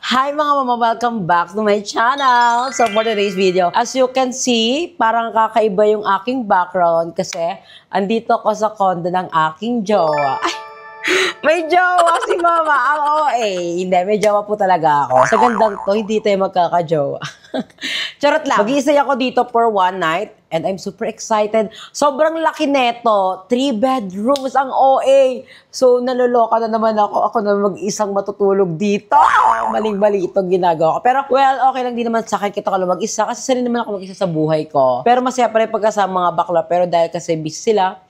Hi mga mama! Welcome back to my channel! So for today's video, as you can see, parang kakaiba yung aking background kasi andito ako sa condo ng aking jowa. Ay! May jowa si mama! Ang OA! Hindi, may jowa po talaga ako. Sa gandang to, hindi tayo magkakajowa. Charot lang. Mag-iisay ako dito for one night and I'm super excited. Sobrang laki neto. 3 bedrooms ang OA. So, naloloka na naman ako. Ako na mag-isang matutulog dito. Maling-mali itong ginagawa ko. Pero, well, okay lang din naman sa akin kita ko lang mag-isa. Kasi sanay naman ako mag-isa sa buhay ko. Pero masaya pa rin pagkasama mga bakla. Pero dahil kasi busy sila,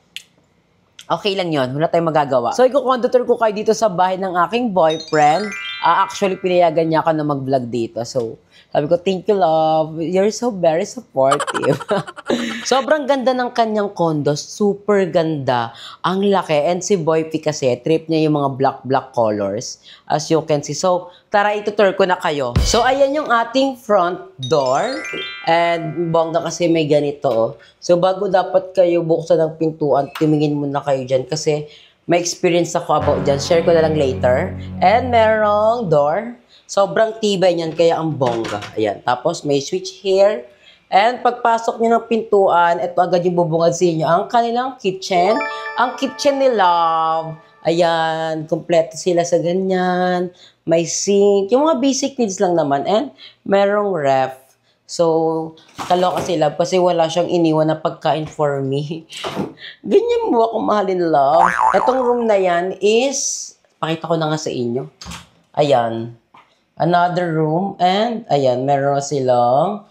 okay lang yun. Wala tayong magagawa. So, ikukondutor ko kayo dito sa bahay ng aking boyfriend. Actually, pinayagan niya ako na mag-vlog dito. So, sabi ko, thank you, love. You're so very supportive. Sobrang ganda ng kanyang condo. Super ganda. Ang laki. And si Boy P kasi, trip niya yung mga black colors. As you can see. So, tara, itutur ko na kayo. So, ayan yung ating front door. And bongga kasi may ganito. Oh. So, bago dapat kayo buksan ng pintuan, tumingin muna kayo dyan. Kasi may experience ako about dyan. Share ko na lang later. And merong door. Sobrang tibay niyan, kaya ang bongga. Ayan. Tapos may switch here. And pagpasok niyo ng pintuan, ito agad yung bubungad sa inyo. Ang kanilang kitchen. Ang kitchen ni Love. Ayan. Kompleto sila sa ganyan. May sink. Yung mga basic needs lang naman. And merong ref. So, kaloka si Love kasi wala siyang iniwan na pagkain for me. Ganyan mo ako mahalin, Love. Itong room na yan is, pakita ko na nga sa inyo. Ayan. Another room. And, ayan, meron silang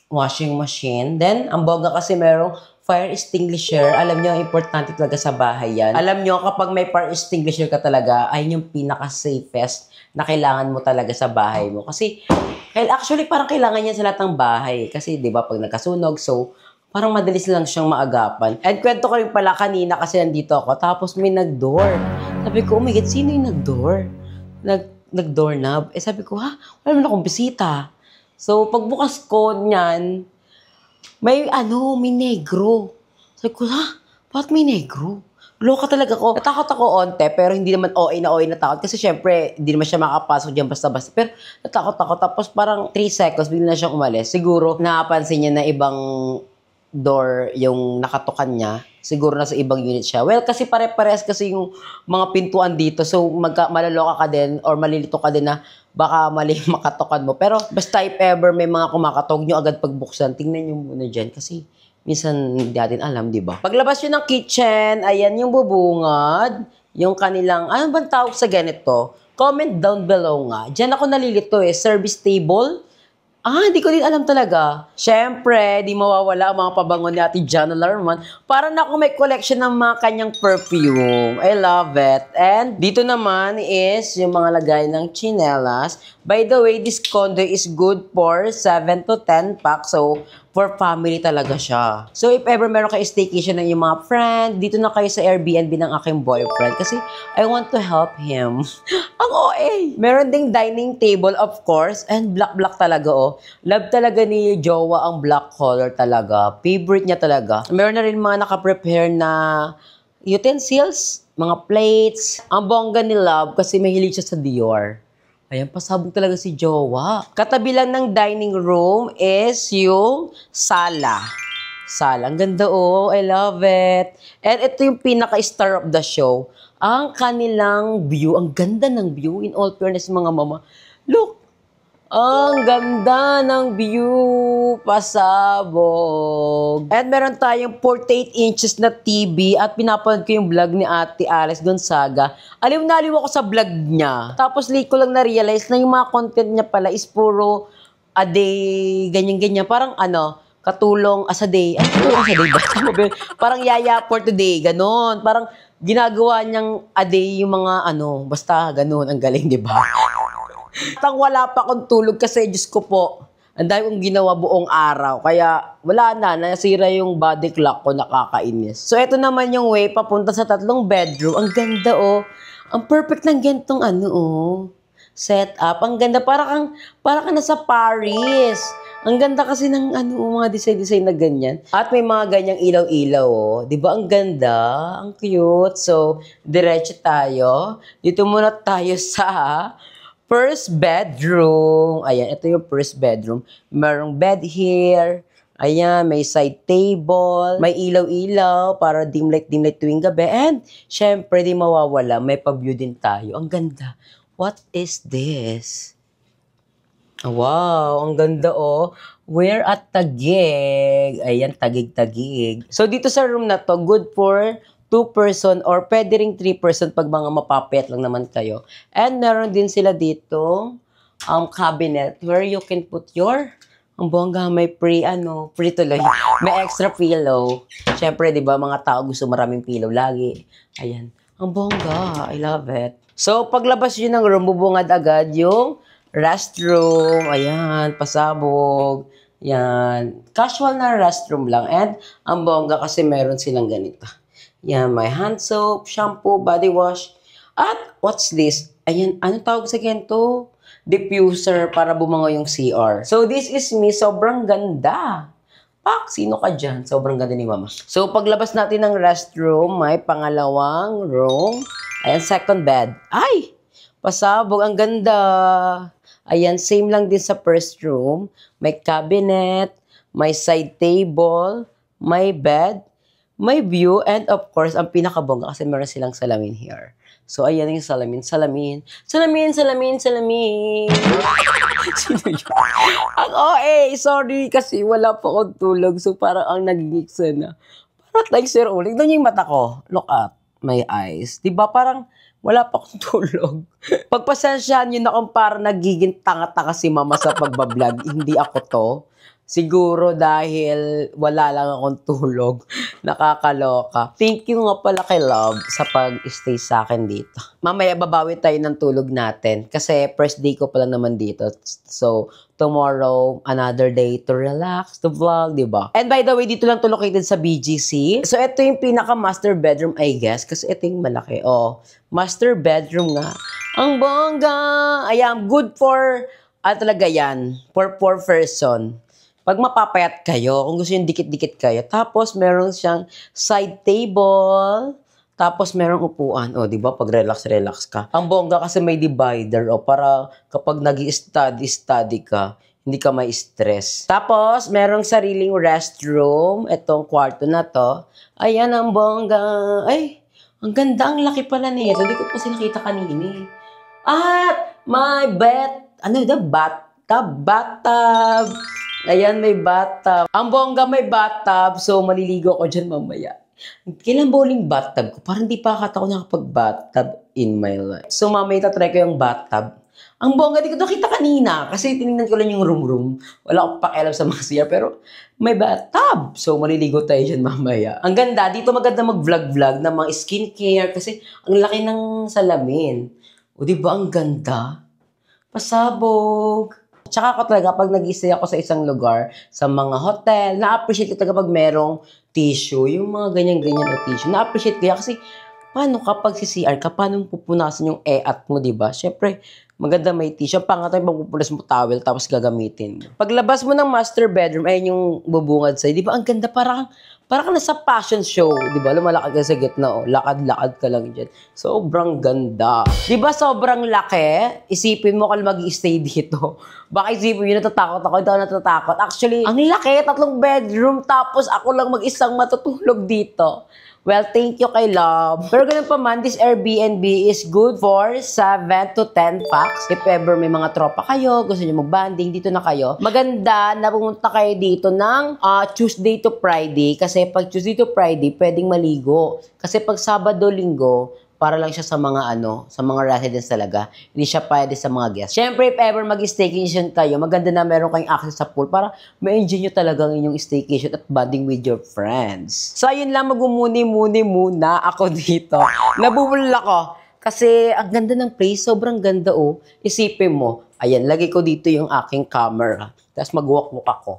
washing machine. Then, ang bongga kasi merong fire extinguisher. Alam nyo, importante talaga sa bahay yan. Alam nyo, kapag may fire extinguisher ka talaga, ay yung pinaka-safest na kailangan mo talaga sa bahay mo. Kasi, actually, parang kailangan yan sa lahat ng bahay. Kasi, di ba, pag nagkasunog, so, parang madalis lang siyang maagapan. And kwento ko rin pala kanina kasi nandito ako, tapos may nag-door. Sabi ko, oh my God, sino yung nag-door? Nag-doorknob. Sabi ko, ha? Wala naman akong bisita. So, pagbukas ko niyan, may negro. Sabi ko, ha? Bakit may negro? Loka talaga ako. Natakot ako onte, pero hindi naman OA na takot. Kasi syempre, hindi naman siya makapasok dyan basta-basta. Pero natakot ako. Tapos parang 3 seconds, bigla na siyang umalis. Siguro, napansin niya na ibang door yung nakatukan niya. Siguro nasa ibang unit siya. Well, kasi pare-pares kasi yung mga pintuan dito. So, malaloka ka din or malilito ka din na baka mali makatokan mo. Pero, basta if ever may mga kumakatog nyo agad pagbuksan, tingnan nyo muna dyan. Kasi, minsan hindi natin alam, di ba? Paglabas nyo ng kitchen, ayan yung bubungad. Yung kanilang, ano bang tawag sa ganito? Comment down below nga. Diyan ako nalilito service table. Hindi ko din alam talaga. Siyempre, di mawawala ang mga pabango ni Ate Jana Larman. Para na ako may collection ng mga kanyang perfume. I love it. And dito naman is yung mga lagay ng chinelas. By the way, this condo is good for 7 to 10 packs. So, for family talaga siya. So, if ever meron kayo staycation ng yung mga friend, dito na kayo sa Airbnb ng aking boyfriend. Kasi, I want to help him. Ang OA! Meron ding dining table, of course. And black talaga, oh. Love talaga ni Jowa ang black color talaga. Favorite niya talaga. Meron na rin mga nakaprepare na utensils, mga plates. Ang bongga ni Love kasi mahilig siya sa Dior. Ayan, pasabog talaga si Jowa. Katabi lang ng dining room is yung sala. Sala. Ang ganda, oh. I love it. And ito yung pinaka-star of the show. Ang kanilang view. Ang ganda ng view. In all fairness, mga mama. Look! Ang ganda ng view, pasabog. At meron tayong 48 inches na TV at pinapanood ko yung vlog ni Ate Alice Gonzaga. Aliw na aliw ako sa vlog niya. Tapos late ko lang na-realize na yung mga content niya pala is puro a day, ganyan-ganyan. Parang katulong as a day. Ay, katulong as a day ba? Parang yaya for today, ganon. Parang ginagawa niyang a day yung mga basta ganon. Ang galing, di ba? Tang wala pa akong tulog kasi, Diyos ko po, ang dami kong ginawa buong araw. Kaya wala na, nasira yung body clock ko, nakakainis. So, ito naman yung way papunta sa 3 bedroom. Ang ganda, oh. Ang perfect ng gantong setup. Ang ganda, para kang nasa Paris. Ang ganda kasi ng mga design na ganyan. At may mga ganyang ilaw-ilaw, oh. Di ba ang ganda? Ang cute. So, diretso tayo. Dito muna tayo sa first bedroom. Ayan, ito yung first bedroom. Merong bed here. Ayan, may side table. May ilaw-ilaw para dim light tuwing gabi. And, syempre, di mawawala, may pa-view din tayo. Ang ganda. What is this? Wow, ang ganda oh. We're at Taguig. Ayan, Taguig. So, dito sa room na to, good for 2-person or pwede ring 3-person pag mga mapapayat lang naman kayo. And meron din sila dito cabinet where you can put your ang bongga, may free tuloy. May extra pillow. Siyempre, di ba, mga tao gusto maraming pillow lagi. Ayan. Ang bongga. I love it. So, paglabas yun ng room, bubungad agad yung restroom. Ayan, pasabog. Yan. Casual na restroom lang. And, ang bongga kasi meron silang ganito. Yan, may hand soap, shampoo, body wash. At, what's this? Ayan, anong tawag sa ganito? Diffuser para bumango yung CR. So, this is me. Sobrang ganda. Pak, sino ka dyan? Sobrang ganda ni Mama. So, paglabas natin ng restroom, may pangalawang room. Ayan, second bed. Ay! Pasabog. Ang ganda. Ayan, same lang din sa first room. May cabinet, may side table, may bed, may view, and of course, ang pinakabongga kasi meron silang salamin here. So, ayan yung salamin. Ang OA, sorry kasi wala pa akong tulog. So, parang ang nagigiksa na. Parang like Sir Uling. Doon yung mata ko. Look at my eyes. Diba parang wala pa akong tulog. Pagpasensyahan nyo na kung parang nagiging tanga-tanga si Mama sa pagbablog. Hindi ako to. Siguro dahil wala lang akong tulog. Nakakaloka. Thank you nga pala kay Love sa pag-stay sa akin dito. Mamaya babawi tayo ng tulog natin. Kasi first day ko pa lang naman dito. So, tomorrow, another day to relax, to vlog, diba? And by the way, dito lang to located sa BGC. So, ito yung pinaka-master bedroom, I guess. Kasi ito yung malaki. Oh, master bedroom nga. Ang bongga! Ayan, good for, talaga yan. For 4-person. Pag mapapayat kayo, kung gusto yung dikit-dikit kayo, tapos meron siyang side table, tapos merong upuan. O, di ba? Pag relax ka. Ang bongga kasi may divider, o, para kapag nag-study ka, hindi ka may stress. Tapos, merong sariling restroom. Itong kwarto na to. Ayan, ang bongga. Ay, ang ganda. Ang laki pala nito. Hindi ko kasi nakita kanina. At, my bed. Ano ito? Bathtub. Ayan, may bathtub. Ang bongga may bathtub. So, maliligo ko dyan mamaya. Kailan bowling bathtub ko? Parang di pa akata ko nakapag-bathtub in my life. So, mamaya tatry ko yung bathtub. Ang bongga, di ko nakita kanina. Kasi tinignan ko lang yung room. Wala akong pakialam sa mga CR. Pero, may bathtub. So, maliligo tayo dyan mamaya. Ang ganda. Dito maganda mag-vlog-vlog ng mga skincare. Kasi, ang laki ng salamin. O, di ba? Ang ganda. Pasabog. Tsaka ako talaga, pag nag-stay ako sa isang lugar, sa mga hotel, na-appreciate ko talaga pag merong tissue, yung mga ganyan-ganyan na tissue. Na-appreciate ko yan kasi, paano kapag si CR ka, paano pupunasan yung e-at mo, diba? Siyempre, maganda may tissue. Pangatay, magpupunas mo towel, tapos gagamitin. Paglabas mo ng master bedroom, ayun yung bubungad sa'yo. Diba? Ang ganda, parang ka nasa fashion show. Diba? Lumalakad ka sa gitna, oh. Lakad-lakad ka lang dyan. Sobrang ganda. Diba sobrang laki? Isipin mo kung mag-i-stay dito. Baka isipin nyo, natatakot ako. Hindi ako natatakot. Actually, ang laki, 3 bedroom, tapos ako lang mag-isang matutulog dito. Well, thank you kay Love. Pero ganun pa man, this Airbnb is good for 7 to 10 packs. If ever may mga tropa kayo, gusto nyo mag-banding, dito na kayo. Maganda na pumunta kayo dito ng Tuesday to Friday. Kasi pag Tuesday to Friday, pwedeng maligo. Kasi pag Sabado, Linggo, para lang siya sa mga sa mga residents talaga. Hindi siya pwede sa mga guests. Siyempre, if ever mag-staycation kayo, maganda na meron kayong access sa pool para ma-enjoy nyo talaga ang inyong staycation at bonding with your friends. So, ayun lang, mag-umuni-muni muna ako dito. Nabubulol ako. Kasi, ang ganda ng place, sobrang ganda oh. Isipin mo, ayan, lagay ko dito yung aking camera. Tapos mag-walk-walk ako.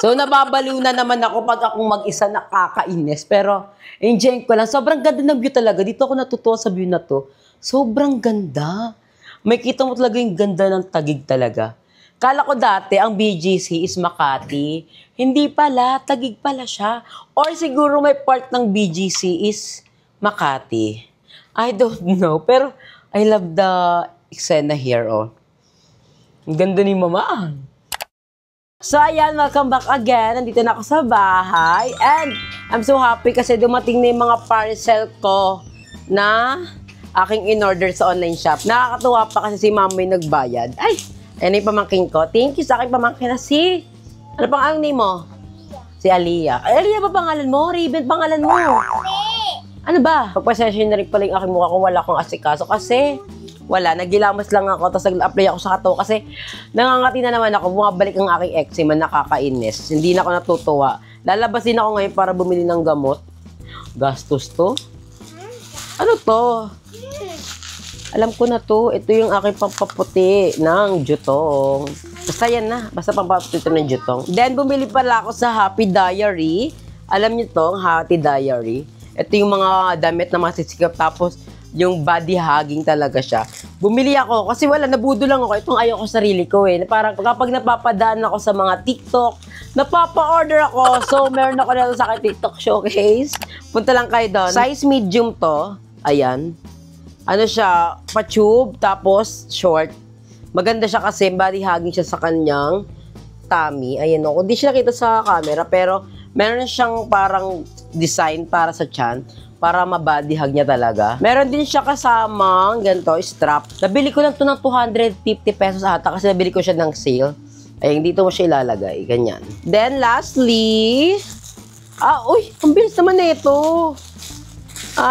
So, nababaliw na naman ako pag akong mag-isa nakakainis. Pero, enjoy ko lang. Sobrang ganda ng view talaga. Dito ako natutuwa sa view na to. Sobrang ganda. May kita mo talaga yung ganda ng Taguig talaga. Kala ko dati, ang BGC is Makati. Hindi pala. Taguig pala siya. Or siguro may part ng BGC is Makati. I don't know. Pero, I love the eksena here, oh. Ang ganda ni Mama. So, ayan, welcome back again. Nandito na ako sa bahay. And I'm so happy kasi dumating na yung mga parcel ko na aking in-order sa online shop. Nakakatuwa pa kasi si Mama yung nagbayad. Ay, ayan yung pamangkin ko. Thank you sa aking pamangkin na si... Ano pang ang name mo? Si Aliyah. Ay, Aliyah ba pangalan mo? Raven pangalan mo? Ano ba? Pagpasensya na rin pala yung aking mukha kung wala akong asikaso kasi... Wala, nagilamas lang ako, tapos nag-apply ako sa kato kasi nangangati na naman ako, bumabalik ang aking eczema, nakakainis. Hindi na ako natutuwa. Lalabasin ako ngayon para bumili ng gamot. Gastos to. Ano to? Alam ko na to. Ito yung aking pampaputi ng jutong. Basta yan na. Basta pampaputi ito ng jutong. Then, bumili pala ako sa Happy Diary. Alam niyo to, Happy Diary. Ito yung mga damit na masisikap. Tapos, yung body hugging talaga siya. Bumili ako kasi wala, nabudo lang ako. Itong ayaw ko sarili ko eh. Parang kapag napapadaan ako sa mga TikTok, napapa-order ako. So, meron ako na sa akin TikTok showcase. Punta lang kayo doon. Size medium to. Ayan. Ano siya, pa-tube, tapos short. Maganda siya kasi body hugging siya sa kanyang tummy. Ayan o. Hindi siya nakita sa camera, pero meron siyang parang design para sa tiyan. Para ma-body hug niya talaga. Meron din siya kasamang ganito, strap. Nabili ko lang ito ng 250 pesos ata kasi nabili ko siya ng sale. Ay, dito mo siya ilalagay. Ganyan. Then, lastly, uy, ang bilis naman na ito.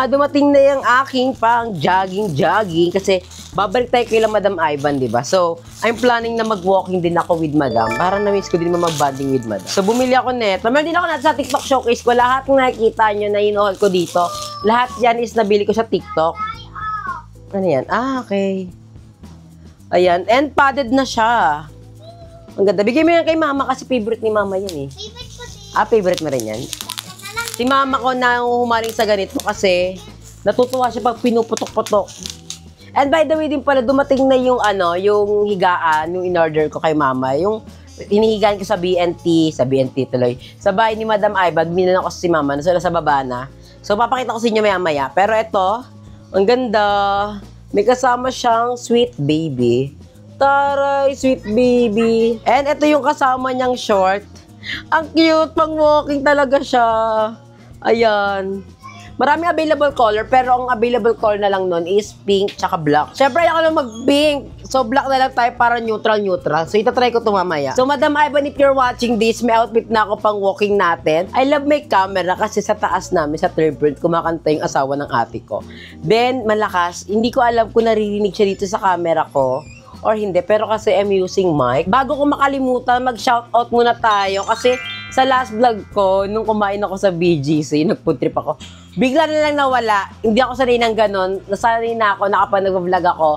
Dumating na yung aking pang jogging kasi babalik tayo kay Madam Ivan, di ba? So, I'm planning na mag-walking din ako with Madam. Parang na-miss ko din mag-bonding with Madam. So, bumili ako neto. Meron din ako natin sa TikTok showcase ko. Lahat ng nakikita nyo na inuhol ko dito, lahat yan is nabili ko sa TikTok. Ano yan? Okay. Ayan. And padded na siya. Ang ganda. Bigay mo yan kay Mama kasi favorite ni Mama yan eh. Favorite ko din. Favorite mo rin yan? Si Mama ko na humaling sa ganito kasi natutuwa siya pag pinuputok-putok. And by the way din pala, dumating na yung yung higaan, yung in-order ko kay Mama. Yung hinihigaan ko sa BNT tuloy. Sa bahay ni Madam Ivan, binan ako si Mama, nasa sa baba na. So, papakita ko sa inyo maya-maya. Pero ito, ang ganda. May kasama siyang sweet baby. Taray, sweet baby. And ito yung kasama niyang short. Ang cute, pang walking talaga siya. Ayan. Maraming available color, pero ang available color na lang nun is pink tsaka black. Siyempre, ako lang mag-pink. So, black na lang tayo para neutral-neutral. So, itatry ko ito mamaya. So, Madam Ivan, if you're watching this, may outfit na ako pang walking natin. I love my camera kasi sa taas namin, sa third floor, kumakanta yung asawa ng ate ko. Then, malakas. Hindi ko alam kung naririnig siya dito sa camera ko or hindi. Pero kasi I'm using mic. Bago ko makalimutan, mag-shoutout muna tayo kasi sa last vlog ko, nung kumain ako sa BGC, nag-food trip ako, bigla na lang nawala. Hindi ako sanay ng ganon. Nasanay na ako, nakapag-vlog ako.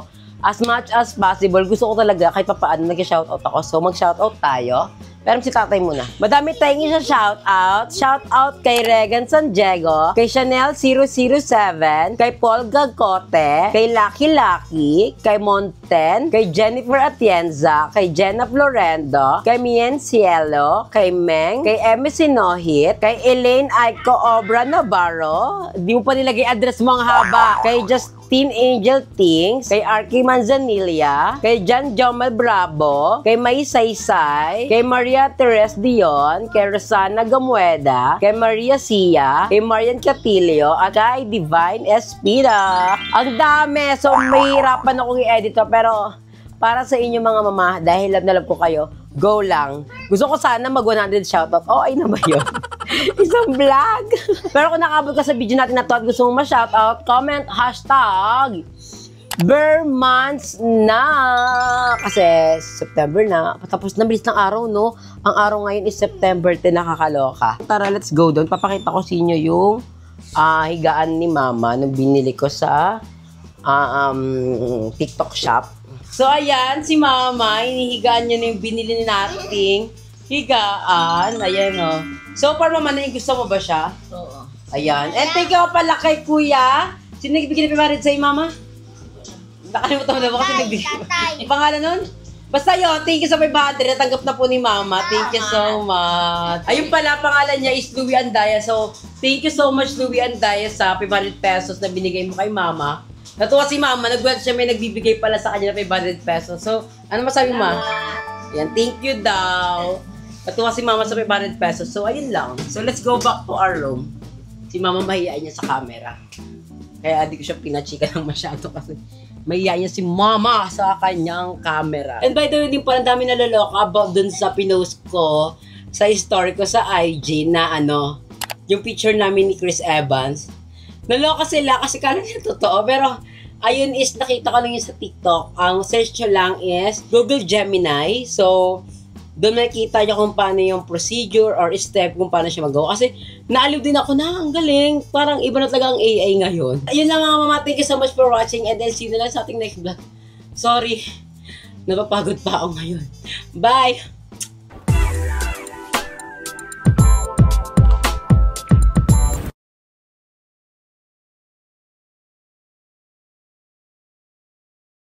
As much as possible, gusto ko talaga kahit pa paano nag-shoutout ako. So, mag-shoutout tayo. Pero si tatay muna. Madami tayong isa shoutout. Shoutout kay Regan San Diego, kay Chanel 007, kay Paul Gagote, kay Lucky Lucky, kay Monten, kay Jennifer Atienza, kay Jenna Florendo, kay Mien Cielo, kay Meng, kay Emmy Sinohit, kay Elaine Aiko Obra Navarro. Di mo pa nilagay address mo ang haba. Kay Justine Angel Tings, kay Arky Manzanilla, kay John Jomel Bravo, kay May Saysay, kay Maria Teres Dion, kay Rosana Gamueda, kay Maria Sia, kay Marian Catilio, at kay Divine Espira. Ang dami! So, mahirapan akong i-edit pero para sa inyo mga mama, dahil love na love ko kayo, go lang. Gusto ko sana mag 100 shoutout. Oh, ay na ba yun? Isang vlog. Pero kung nakabot ka sa video natin na to at gusto mong ma-shoutout, comment hashtag Bare months na! Kasi September na. Patapos na, bilis ng araw, no? Ang araw ngayon is September 10, nakakaloka. Tara, let's go doon. Papakita ko sa inyo yung higaan ni Mama nung binili ko sa TikTok shop. So, ayan, si Mama, hinihigaan niya na yung binili nating higaan. Ayan, oh. So, far, Mama, na yung gusto mo ba siya? Oo. Ayan. And thank you pala kay Kuya. Sino nagbigay na pimarid sa'yo, Mama? Nakalimutan mo na ba kasi nagbigay? Pangalan nun? Basta yun, thank you sa 500. Natanggap na po ni Mama. Thank you so much. Ayun pala, pangalan niya is Louie Andaya. So, thank you so much, Louie Andaya, sa 500 pesos na binigay mo kay Mama. Natuwa si mama, nag-web siya, may nagbibigay pala sa kanya na 500 pesos. So, ano masabi mo, ma? Yan, thank you daw. Natuwa si mama sa 500 pesos. So, ayun lang. So, let's go back to our room. Si mama mahihain niya sa camera. Kaya di ko siya pinachika ng masyado kasi mahihain niya si mama sa kanyang camera. And by the way, din pala dami naloloka about dun sa pinost ko sa story ko sa IG na yung picture namin ni Chris Evans. Naloka sila kasi kala niya totoo. Pero, ayun is nakita ko lang yun sa TikTok. Ang search nyo lang is Google Gemini. So, doon makikita niyo kung paano yung procedure or step kung paano siya magawa. Kasi naaliw din ako na ang galing. Parang iba na talaga ang AI ngayon. Ayun lang mga mama. Thank you so much for watching. And then see you na lang sa ating next vlog. Sorry. Napapagod pa ako ngayon. Bye!